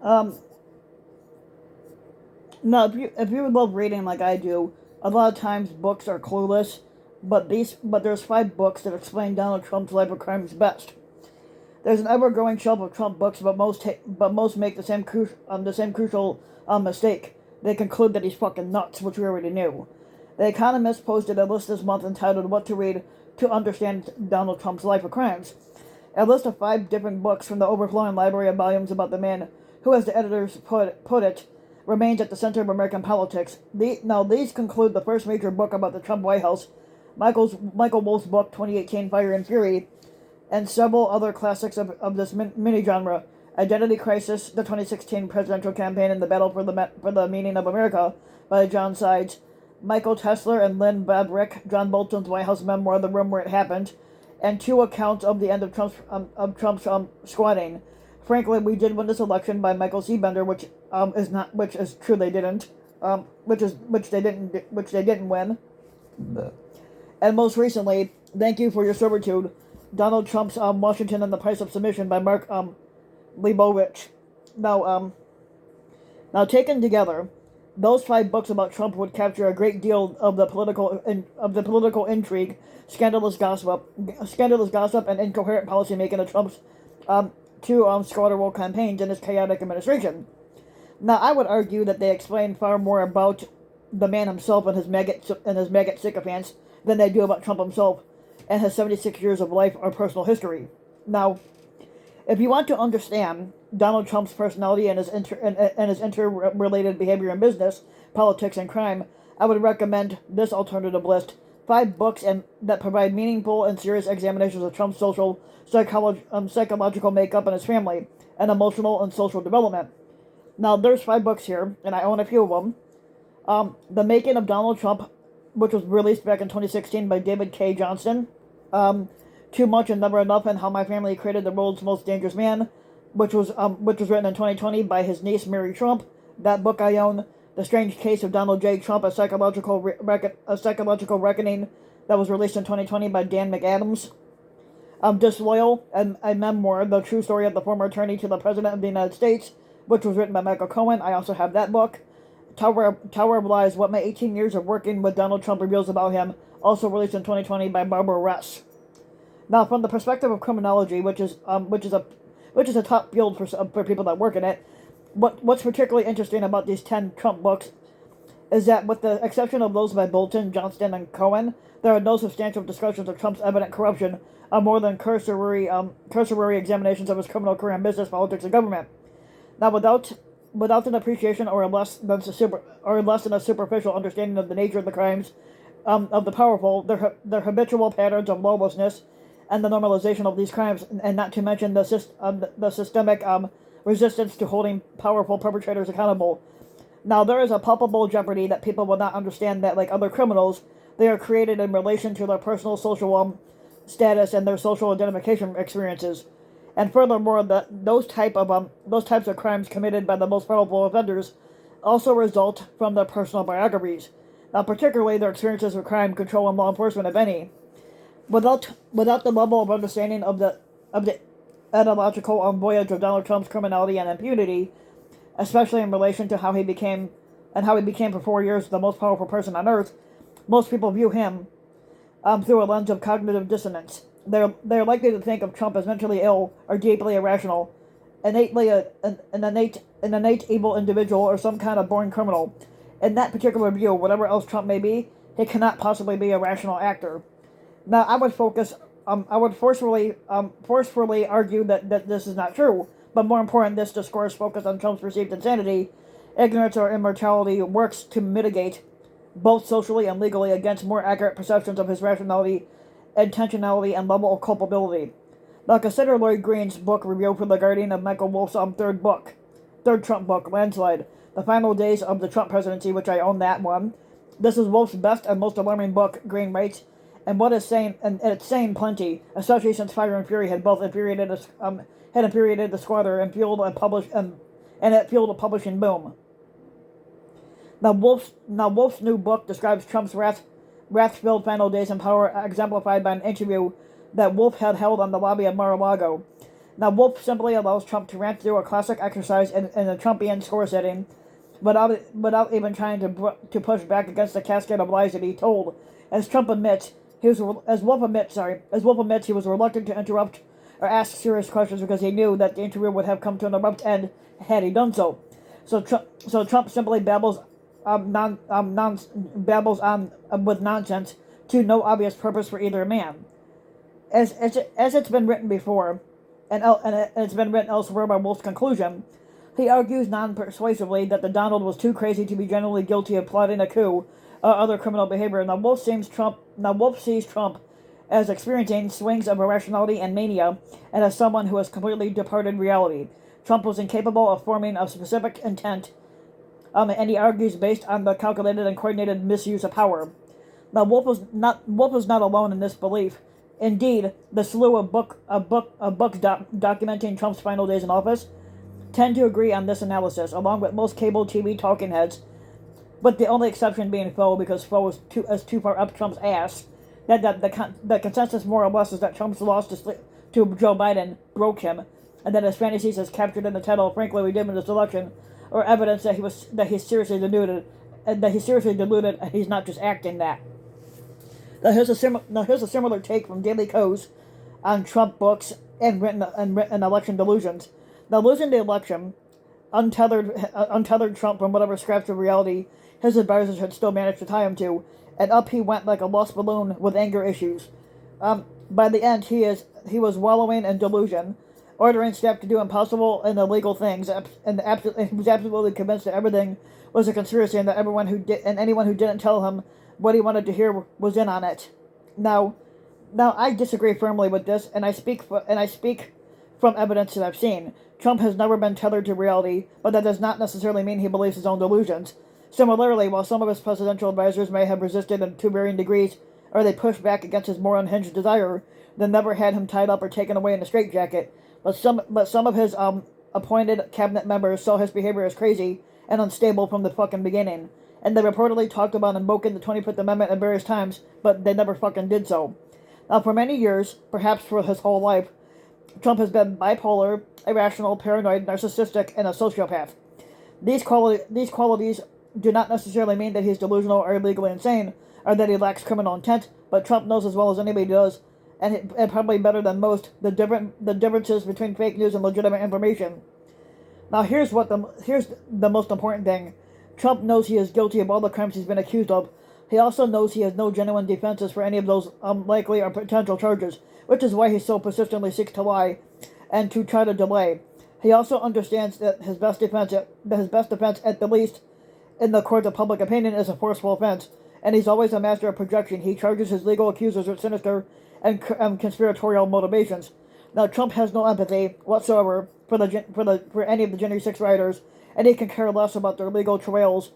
Um, no, if you love reading like I do, a lot of times books are clueless, but there's 5 books that explain Donald Trump's life of crimes best. There's an ever-growing shelf of Trump books, but most make the same crucial mistake. They conclude that he's fucking nuts, which we already knew. The Economist posted a list this month entitled "What to Read to Understand Donald Trump's Life of Crimes." A list of 5 different books from the overflowing library of volumes about the man who, as the editors put it, remains at the center of American politics. These conclude the first major book about the Trump White House, Michael Wolff's book 2018 Fire and Fury, and several other classics of this mini-genre: Identity Crisis, the 2016 presidential campaign, and the battle for the meaning of America by John Sides, Michael Tesler and Lynn Babrick, John Bolton's White House memoir, The Room Where It Happened, and 2 accounts of the end of Trump's squatting. Frankly, we did win this election by Michael C. Bender, which is true they didn't, which they didn't win. And most recently, Thank You for Your Servitude, Donald Trump's Washington and the Price of Submission by Mark Leibovich. Now taken together, those 5 books about Trump would capture a great deal of the political intrigue, scandalous gossip, and incoherent policymaking of Trump's 2 scuttle campaigns and his chaotic administration. Now, I would argue that they explain far more about the man himself and his maggot sycophants than they do about Trump himself and his 76 years of life or personal history. Now, if you want to understand Donald Trump's personality and his interrelated behavior in business, politics, and crime, I would recommend this alternative list: 5 books that provide meaningful and serious examinations of Trump's psychological makeup and his family, and emotional and social development. Now, there's 5 books here, and I own a few of them. The Making of Donald Trump, which was released back in 2016 by David K. Johnston. Too Much and Never Enough, and How My Family Created the World's Most Dangerous Man, which was written in 2020 by his niece Mary Trump. That book I own. The Strange Case of Donald J. Trump, a psychological reckoning, that was released in 2020 by Dan McAdams. Disloyal, a memoir, the true story of the former attorney to the President of the United States, which was written by Michael Cohen. I also have that book. Tower of Lies, What My 18 Years of Working with Donald Trump Reveals About Him, also released in 2020 by Barbara Ress. Now, from the perspective of criminology, which is a top field for people that work in it, what's particularly interesting about these 10 Trump books is that, with the exception of those by Bolton, Johnston, and Cohen, there are no substantial discussions of Trump's evident corruption, more than cursory examinations of his criminal career in business, politics, and government. Now, without an appreciation or less than a superficial understanding of the nature of the crimes of the powerful, their habitual patterns of lawlessness, and the normalization of these crimes, and not to mention the systemic resistance to holding powerful perpetrators accountable. Now, there is a palpable jeopardy that people will not understand that, like other criminals, they are created in relation to their personal social status and their social identification experiences. And furthermore, those types of crimes committed by the most powerful offenders also result from their personal biographies. Now, particularly their experiences with crime, control, and law enforcement, if any. Without the level of understanding of the etymological voyage of Donald Trump's criminality and impunity, especially in relation to how he became for 4 years the most powerful person on earth, most people view him through a lens of cognitive dissonance. They're likely to think of Trump as mentally ill or deeply irrational, an innate evil individual, or some kind of born criminal. In that particular view, whatever else Trump may be, he cannot possibly be a rational actor. Now, I would forcefully argue that this is not true. But more important, this discourse focused on Trump's perceived insanity, ignorance, or immortality works to mitigate, both socially and legally, against more accurate perceptions of his rationality, intentionality, and level of culpability. Now, consider Lloyd Green's book review for The Guardian of Michael Wolff's third Trump book, Landslide: The Final Days of the Trump Presidency, which I own that one. This is Wolff's best and most alarming book, Green writes, and it's saying plenty, especially since Fire and Fury had both infuriated the squatter and fueled a publishing boom. Now Wolff's new book describes Trump's wrath-filled final days in power, exemplified by an interview that Wolff had held on the lobby of Mar-a-Lago. Now, Wolf simply allows Trump to rant through a classic exercise in a Trumpian score setting without even trying to push back against the cascade of lies that he told. As Trump admits, as Wolf admits, he was reluctant to interrupt or ask serious questions because he knew that the interview would have come to an abrupt end had he done so. So Trump simply babbles on with nonsense to no obvious purpose for either man. As it's been written before, and it's been written elsewhere by Wolf's conclusion, he argues non-persuasively that the Donald was too crazy to be genuinely guilty of plotting a coup or other criminal behavior. Now Wolf sees Trump as experiencing swings of irrationality and mania, and as someone who has completely departed reality. Trump was incapable of forming a specific intent, and he argues based on the calculated and coordinated misuse of power. Now Wolf was not alone in this belief. Indeed, the slew of books documenting Trump's final days in office tend to agree on this analysis, along with most cable TV talking heads, but the only exception being Foe, because Foe is too far up Trump's ass. The consensus more or less is that Trump's loss to Joe Biden broke him, and that his fantasies, as captured in the title "Frankly, We Did Win This Election," are evidence that he's seriously deluded, and he's not just acting that. Now here's a similar take from Daily Kos on Trump books and written election delusions. Now, losing the election untethered Trump from whatever scraps of reality his advisors had still managed to tie him to, and up he went like a lost balloon with anger issues. By the end, he was wallowing in delusion, ordering staff to do impossible and illegal things, and he was absolutely convinced that everything was a conspiracy, and that anyone who didn't tell him what he wanted to hear was in on it. Now I disagree firmly with this, and I speak from evidence that I've seen. Trump has never been tethered to reality, but that does not necessarily mean he believes his own delusions. Similarly, while some of his presidential advisors may have resisted to varying degrees, or they pushed back against his more unhinged desire, they never had him tied up or taken away in a straitjacket. But some of his appointed cabinet members saw his behavior as crazy and unstable from the fucking beginning, and they reportedly talked about invoking the 25th Amendment at various times, but they never fucking did so. Now, for many years, perhaps for his whole life, Trump has been bipolar, irrational, paranoid, narcissistic, and a sociopath. These qualities do not necessarily mean that he's delusional or illegally insane, or that he lacks criminal intent, but Trump knows as well as anybody does, and probably better than most, the differences between fake news and legitimate information. Now here's the most important thing. Trump knows he is guilty of all the crimes he's been accused of. He also knows he has no genuine defenses for any of those likely or potential charges, which is why he so persistently seeks to lie and to try to delay. He also understands that his best defense, at the least in the court of public opinion, is a forceful offense, and he's always a master of projection. He charges his legal accusers with sinister and conspiratorial motivations. Now, Trump has no empathy whatsoever for any of the January 6 rioters, and he can care less about their legal travails,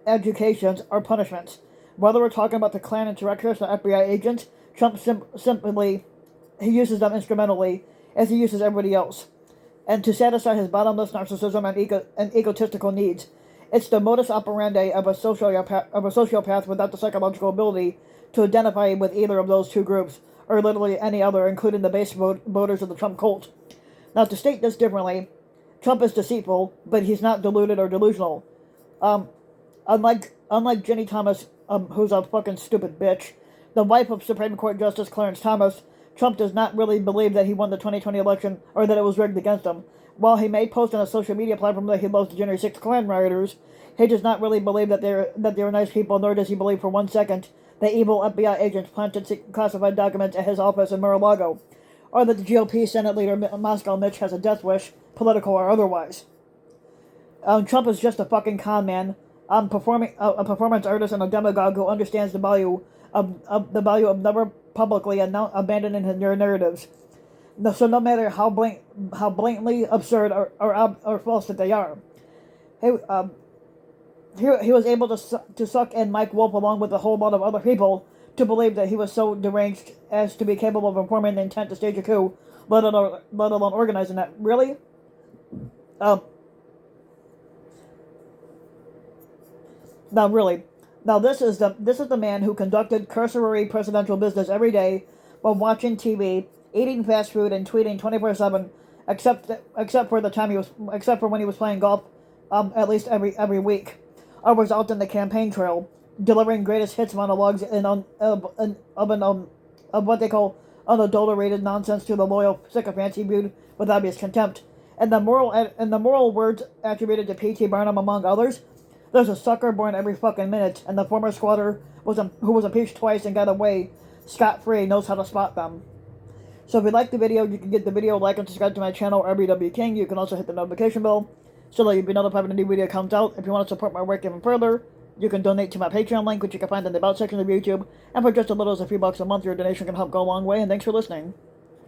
educations, or punishments. Whether we're talking about the Klan insurrectionists or FBI agents, Trump simply uses them instrumentally, as he uses everybody else, and to satisfy his bottomless narcissism and egotistical needs. It's the modus operandi of a sociopath without the psychological ability to identify with either of those two groups, or literally any other, including the base voters of the Trump cult. Now, to state this differently, Trump is deceitful, but he's not deluded or delusional. Unlike Jenny Thomas, who's a fucking stupid bitch, the wife of Supreme Court Justice Clarence Thomas, Trump does not really believe that he won the 2020 election or that it was rigged against him. While he may post on a social media platform that he loves the January 6th Klan rioters, he does not really believe that they're nice people, nor does he believe for 1 second that evil FBI agents planted classified documents at his office in Mar-a-Lago, or that the GOP Senate leader Moscow Mitch has a death wish, political or otherwise. Trump is just a fucking con man, a performance artist and a demagogue who understands the value of never publicly abandoning his narratives. So no matter how blatantly absurd or false that they are, he was able to suck in Mike Wolf along with a whole lot of other people to believe that he was so deranged as to be capable of informing the intent to stage a coup, let alone organizing that. Really? Now, really. Now, this is the man who conducted cursory presidential business every day while watching TV eating fast food, and tweeting 24/7, except for the time except for when he was playing golf, at least every week. I was out in the campaign trail, delivering greatest hits monologues of what they call unadulterated nonsense to the loyal sycophants he viewed with obvious contempt. And the moral words attributed to P.T. Barnum, among others, there's a sucker born every fucking minute, and the former squatter who was impeached twice and got away scot-free knows how to spot them. So if you like the video, you can give the video a like and subscribe to my channel, RBW King. You can also hit the notification bell so that you'll be notified when a new video comes out. If you want to support my work even further, you can donate to my Patreon link, which you can find in the About section of YouTube. And for just as little as a few bucks a month, your donation can help go a long way. And thanks for listening.